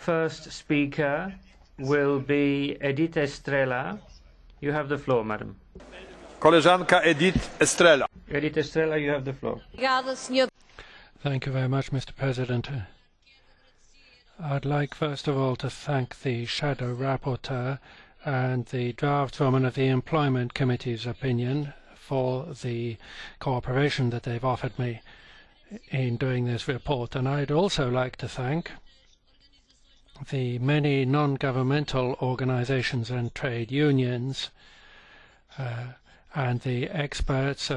First speaker will be Edite Estrela. You have the floor, madam. Koleżanka Edite Estrela. Edite Estrela, you have the floor. Thank you very much, Mr. President. I'd like first of all to thank the Shadow Rapporteur and the draftswoman of the Employment Committee's opinion for the cooperation that they've offered me in doing this report. And I'd also like to thank the many non-governmental organizations and trade unions and the experts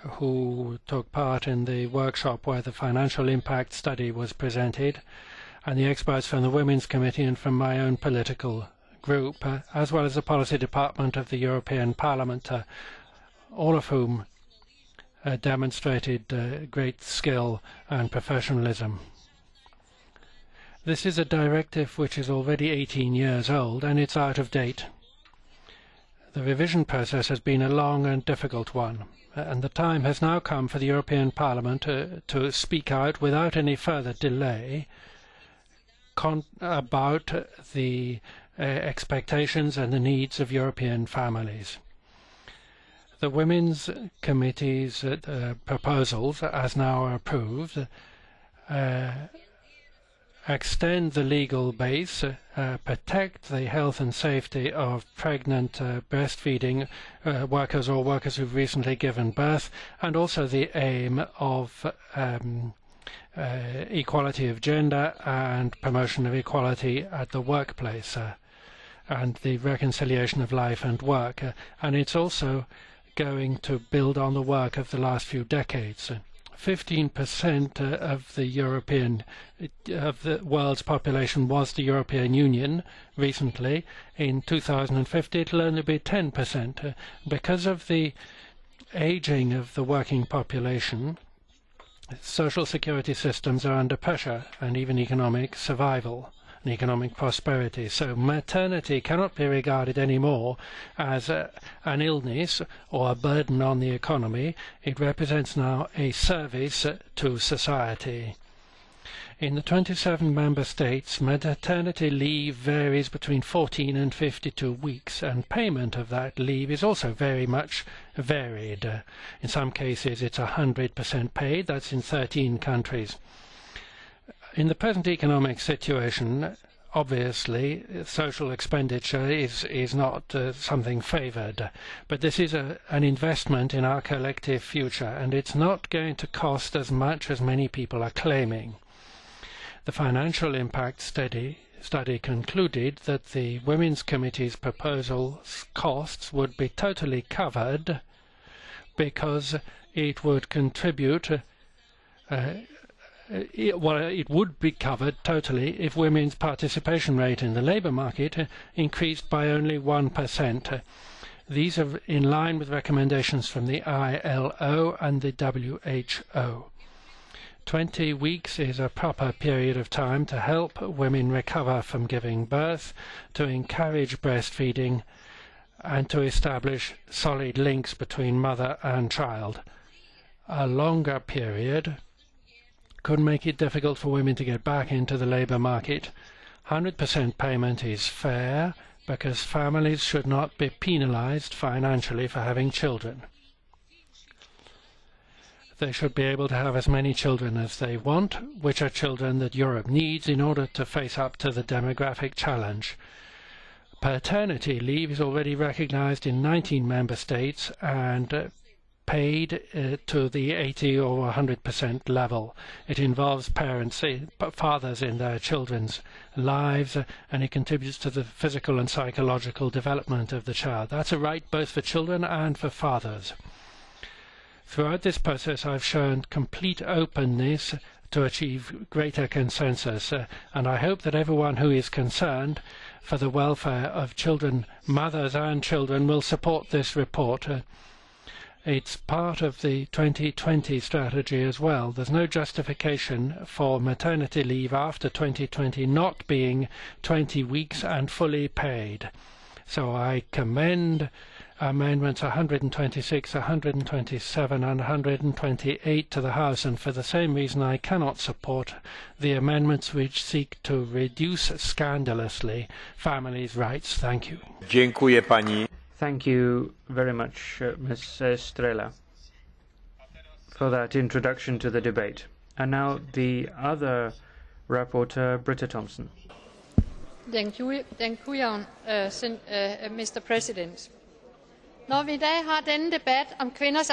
who took part in the workshop where the financial impact study was presented, and the experts from the Women's Committee and from my own political group, as well as the Policy Department of the European Parliament, all of whom demonstrated great skill and professionalism. This is a directive which is already 18 years old and it's out of date. The revision process has been a long and difficult one, and the time has now come for the European Parliament to speak out without any further delay about the expectations and the needs of European families. The Women's Committee's proposals, as now approved, extend the legal base, protect the health and safety of pregnant breastfeeding workers or workers who've recently given birth, and also the aim of equality of gender and promotion of equality at the workplace and the reconciliation of life and work. And it's also going to build on the work of the last few decades. 15% of the world's population was the European Union recently. In 2050 it'll only be 10%. Because of the aging of the working population, social security systems are under pressure, and even economic survival and economic prosperity. So maternity cannot be regarded anymore as an illness or a burden on the economy. It represents now a service to society. In the 27 member states, maternity leave varies between 14 and 52 weeks, and payment of that leave is also very much varied. In some cases it's 100% paid. That's in 13 countries. In the present economic situation, obviously, social expenditure is not something favoured, but this is an investment in our collective future, and it's not going to cost as much as many people are claiming. The financial impact study concluded that the Women's Committee's proposals costs would be totally covered because it would contribute it would be covered totally if women's participation rate in the labour market increased by only 1%. These are in line with recommendations from the ILO and the WHO. 20 weeks is a proper period of time to help women recover from giving birth, to encourage breastfeeding, and to establish solid links between mother and child. A longer period could make it difficult for women to get back into the labour market. 100% payment is fair because families should not be penalised financially for having children. They should be able to have as many children as they want, which are children that Europe needs in order to face up to the demographic challenge. Paternity leave is already recognised in 19 member states and paid to the 80 or 100% level. It involves parents, fathers in their children's lives, and it contributes to the physical and psychological development of the child. That's a right both for children and for fathers. Throughout this process I've shown complete openness to achieve greater consensus, and I hope that everyone who is concerned for the welfare of children, mothers and children, will support this report. It's part of the 2020 strategy as well. There's no justification for maternity leave after 2020 not being 20 weeks and fully paid. So I commend Amendments 126, 127 and 128 to the House, and for the same reason I cannot support the amendments which seek to reduce scandalously families' rights. Thank you. Dziękuję pani. Thank you very much, Ms. Estrela, for that introduction to the debate. And now the other rapporteur, Britta Thompson. Thank you, Mr. President. Når vi i dag har denne debat om kvinders